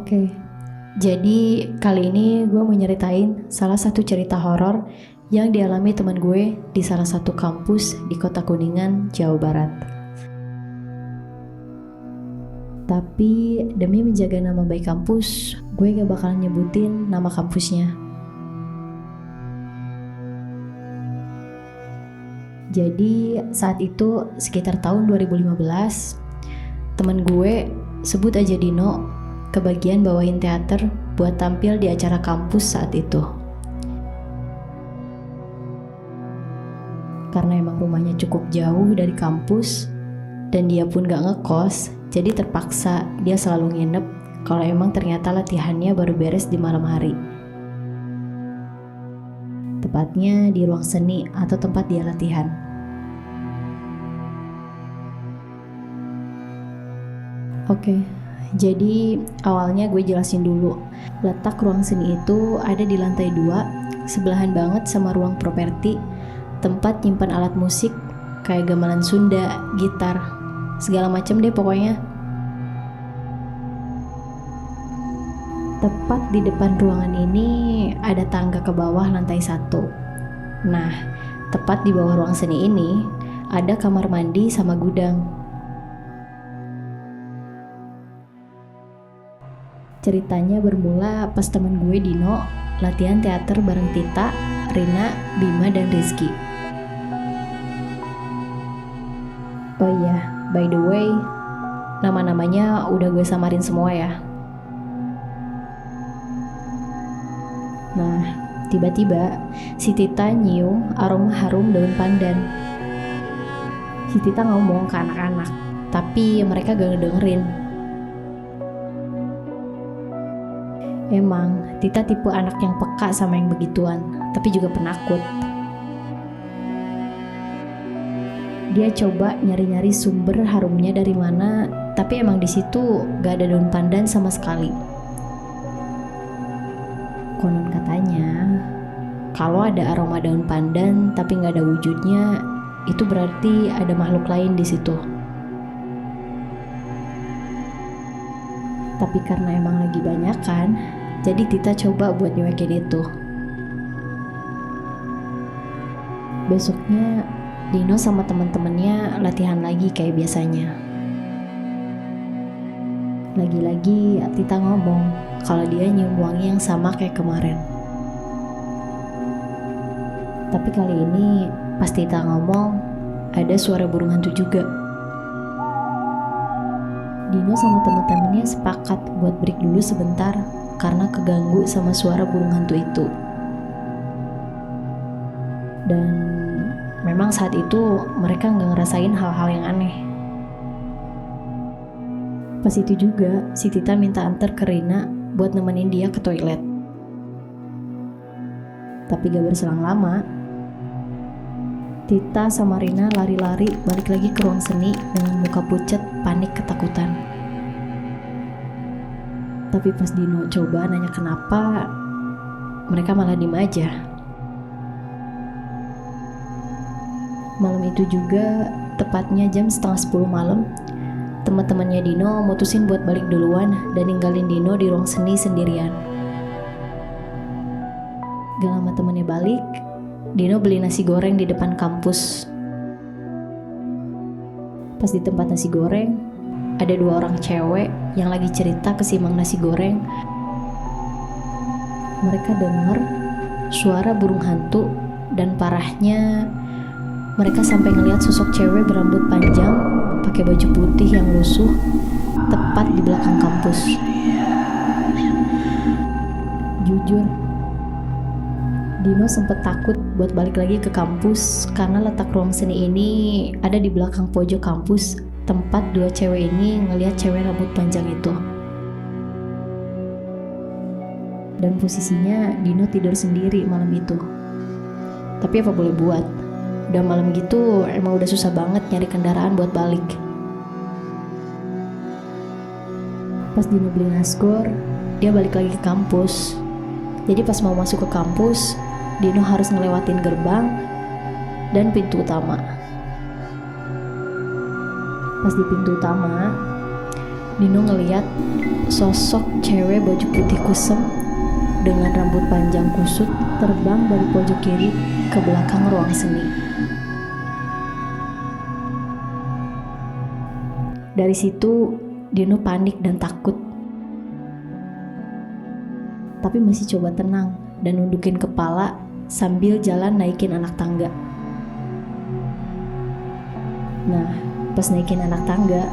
Oke, jadi kali ini gue mau nyeritain salah satu cerita horor yang dialami teman gue di salah satu kampus di Kota Kuningan, Jawa Barat. Tapi demi menjaga nama baik kampus, gue gak bakalan nyebutin nama kampusnya. Jadi saat itu sekitar tahun 2015, temen gue, sebut aja Dino, kebagian bawain teater buat tampil di acara kampus saat itu. Karena emang rumahnya cukup jauh dari kampus dan dia pun gak ngekos, jadi terpaksa dia selalu nginep kalau emang ternyata latihannya baru beres di malam hari. Tepatnya di ruang seni atau tempat dia latihan. Oke, jadi awalnya gue jelasin dulu. Letak ruang seni itu ada di lantai 2, sebelahan banget sama ruang properti, tempat nyimpan alat musik kayak gamelan Sunda, gitar, segala macem deh pokoknya. Tepat di depan ruangan ini ada tangga ke bawah lantai 1. Nah, tepat di bawah ruang seni ini ada kamar mandi sama gudang. Ceritanya bermula pas temen gue Dino latihan teater bareng Tita, Rina, Bima, dan Rizky. Oh iya, by the way, nama-namanya udah gue samarin semua ya. Nah, tiba-tiba si Tita nyium aroma harum daun pandan. Si Tita ngomong ke anak-anak, tapi mereka gak ngedengerin. Emang, Tita tipe anak yang peka sama yang begituan, tapi juga penakut. Dia coba nyari-nyari sumber harumnya dari mana, tapi emang di situ gak ada daun pandan sama sekali. Konon katanya, kalau ada aroma daun pandan tapi gak ada wujudnya, itu berarti ada makhluk lain di situ. Tapi karena emang lagi banyak kan, jadi Tita coba buat nyuekin itu. Besoknya Dino sama temen-temennya latihan lagi kayak biasanya. Lagi-lagi Tita ngomong kalau dia nyium wangi yang sama kayak kemarin. Tapi kali ini pas Tita ngomong, ada suara burung hantu juga. Dino sama teman-temannya sepakat buat break dulu sebentar karena keganggu sama suara burung hantu itu. Dan memang saat itu mereka nggak ngerasain hal-hal yang aneh. Pas itu juga si Tita minta antar ke Rina buat nemenin dia ke toilet. Tapi gak berselang lama, Tita sama Rina lari-lari balik lagi ke ruang seni dengan muka pucat, panik ketakutan. Tapi pas Dino coba nanya kenapa, mereka malah diem aja. Malam itu juga, tepatnya jam 9:30 malam, teman-temannya Dino mutusin buat balik duluan dan ninggalin Dino di ruang seni sendirian. Gak lama temannya balik, Dino beli nasi goreng di depan kampus. Pas di tempat nasi goreng, ada 2 orang cewek yang lagi cerita ke si mang nasi goreng. Mereka dengar suara burung hantu dan parahnya mereka sampai ngelihat sosok cewek berambut panjang pakai baju putih yang lusuh tepat di belakang kampus. Jujur, Dino sempet takut buat balik lagi ke kampus karena letak ruang seni ini ada di belakang pojok kampus, tempat 2 cewek ini ngelihat cewek rambut panjang itu. Dan posisinya Dino tidur sendiri malam itu. Tapi apa boleh buat, udah malam gitu emang udah susah banget nyari kendaraan buat balik. Pas Dino beli nasgor, dia balik lagi ke kampus. Jadi pas mau masuk ke kampus, Dino harus ngelewatin gerbang dan pintu utama. Pas di pintu utama, Dino ngeliat sosok cewek baju putih kusem dengan rambut panjang kusut terbang dari pojok kiri ke belakang ruang seni. Dari situ Dino panik dan takut, tapi masih coba tenang dan nundukin kepala sambil jalan naikin anak tangga. Nah, pas naikin anak tangga,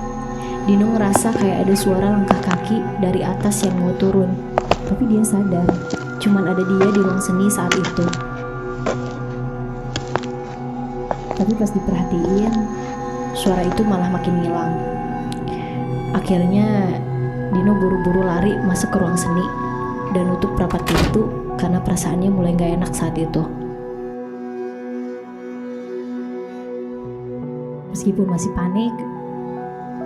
Dino ngerasa kayak ada suara langkah kaki dari atas yang mau turun. Tapi dia sadar, cuman ada dia di ruang seni saat itu. Tapi pas diperhatiin, suara itu malah makin hilang. Akhirnya, Dino buru-buru lari masuk ke ruang seni dan nutup rapat pintu karena perasaannya mulai gak enak saat itu. Meskipun masih panik,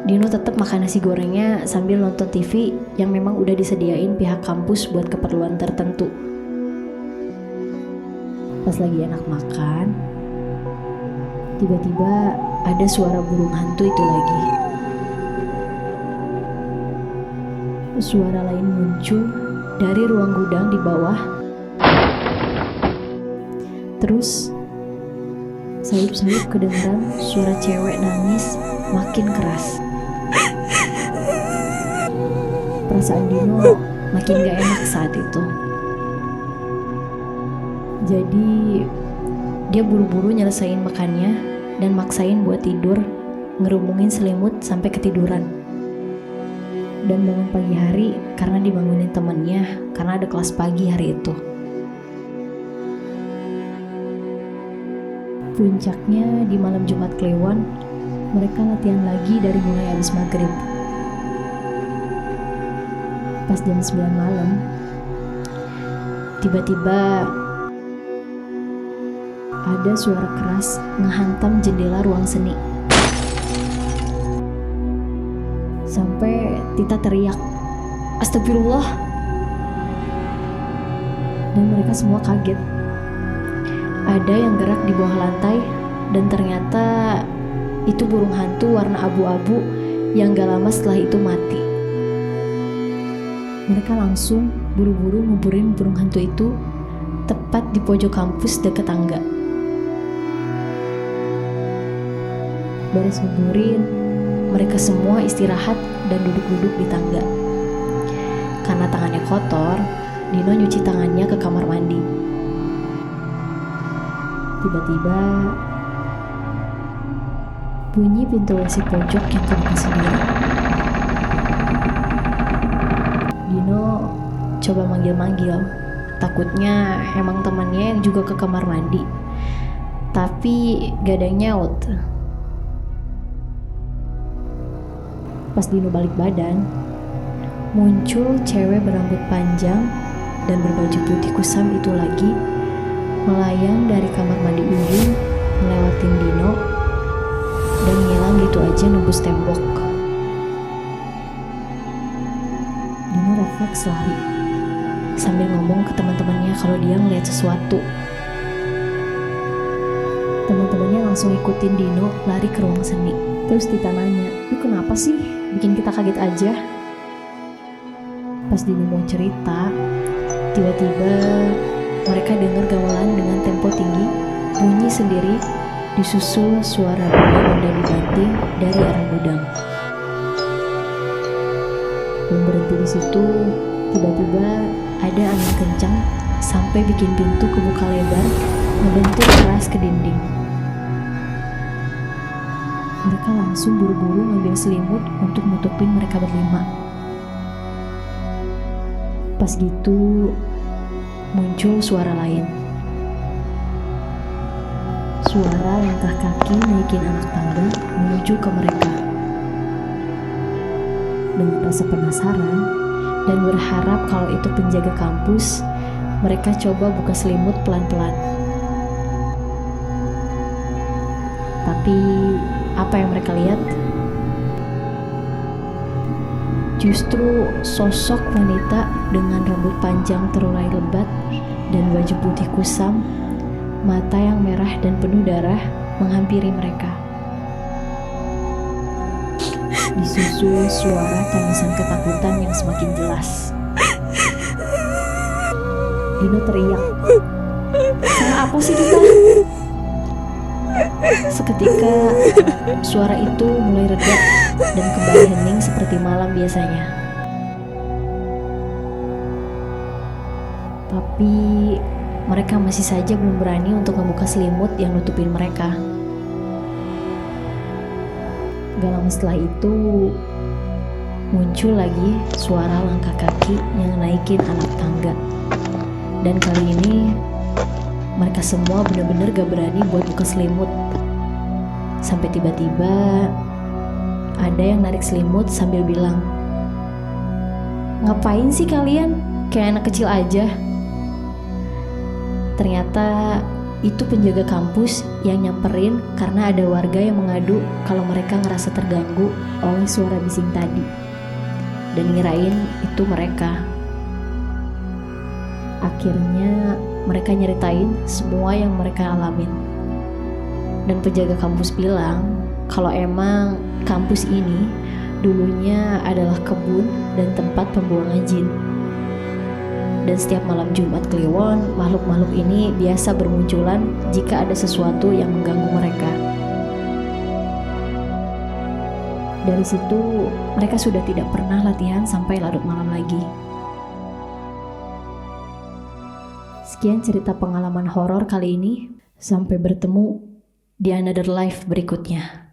Dino tetap makan nasi gorengnya sambil nonton TV yang memang udah disediain pihak kampus buat keperluan tertentu. Pas lagi enak makan, tiba-tiba ada suara burung hantu itu lagi. Suara lain muncul dari ruang gudang di bawah. Terus, sayup-sayup kedengeran suara cewek nangis makin keras. Perasaan Dino makin gak enak saat itu. Jadi dia buru-buru nyelesain makannya dan maksain buat tidur, ngerumungin selimut sampai ketiduran. Dan bangun pagi hari karena dibangunin temennya karena ada kelas pagi hari itu. Puncaknya di malam Jumat Kliwon, mereka latihan lagi dari mulai habis maghrib. Pas jam 9 malam, tiba-tiba ada suara keras ngehantam jendela ruang seni. Sampai Tita teriak, "Astagfirullah!" Dan mereka semua kaget. Ada yang gerak di bawah lantai dan ternyata itu burung hantu warna abu-abu yang gak lama setelah itu mati. Mereka langsung buru-buru nguburin burung hantu itu tepat di pojok kampus dekat tangga. Beres nguburin, mereka semua istirahat dan duduk-duduk di tangga. Karena tangannya kotor, Dino nyuci tangannya ke kamar mandi. Tiba-tiba bunyi pintu WC pojok yang kebuka sendiri. Dino coba manggil-manggil, takutnya emang temannya yang juga ke kamar mandi. Tapi gak ada yang nyaut. Pas Dino balik badan, muncul cewek berambut panjang dan berbaju putih kusam itu lagi, melayang dari kamar mandi Uyun, ngelewatin Dino, dan ngilang gitu aja nembus tembok. Dino refleks lari, sambil ngomong ke teman-temannya kalau dia ngeliat sesuatu. Teman-temannya langsung ikutin Dino lari ke ruang seni. Terus Tita nanya, "Lu kenapa sih? Bikin kita kaget aja." Pas Dino mau cerita, tiba-tiba mereka dengar gamelan dengan tempo tinggi, bunyi sendiri, disusul suara benda-benda dibanting dari arah gudang. Belum berhenti di situ, tiba-tiba ada angin kencang sampai bikin pintu kebuka lebar, ngebentur keras ke dinding. Mereka langsung buru-buru ngambil selimut untuk nutupin mereka berlima. Pas gitu, muncul suara lain. Suara langkah kaki naikin anak tangga menuju ke mereka. Dengan rasa penasaran dan berharap kalau itu penjaga kampus, mereka coba buka selimut pelan-pelan. Tapi apa yang mereka lihat? Justru sosok wanita dengan rambut panjang terurai lebat dan baju putih kusam, mata yang merah dan penuh darah menghampiri mereka. disusul suara tangisan ketakutan yang semakin jelas. Dino teriak, "Salah apa sih kita?" Seketika suara itu mulai reda dan kembali hening seperti malam biasanya. Tapi mereka masih saja belum berani untuk membuka selimut yang nutupin mereka. Gak lama setelah itu muncul lagi suara langkah kaki yang naikin anak tangga. Dan kali ini mereka semua benar-benar gak berani buat buka selimut. Sampai tiba-tiba ada yang narik selimut sambil bilang, "Ngapain sih kalian? Kayak anak kecil aja." Ternyata itu penjaga kampus yang nyamperin karena ada warga yang mengadu kalau mereka ngerasa terganggu oleh suara bising tadi. Dan ngirain itu mereka. Akhirnya mereka nyeritain semua yang mereka alamin. Dan penjaga kampus bilang kalau emang kampus ini dulunya adalah kebun dan tempat pembuangan jin. Dan setiap malam Jumat Kliwon, makhluk-makhluk ini biasa bermunculan jika ada sesuatu yang mengganggu mereka. Dari situ, mereka sudah tidak pernah latihan sampai larut malam lagi. Sekian cerita pengalaman horor kali ini. Sampai bertemu di Another Life berikutnya.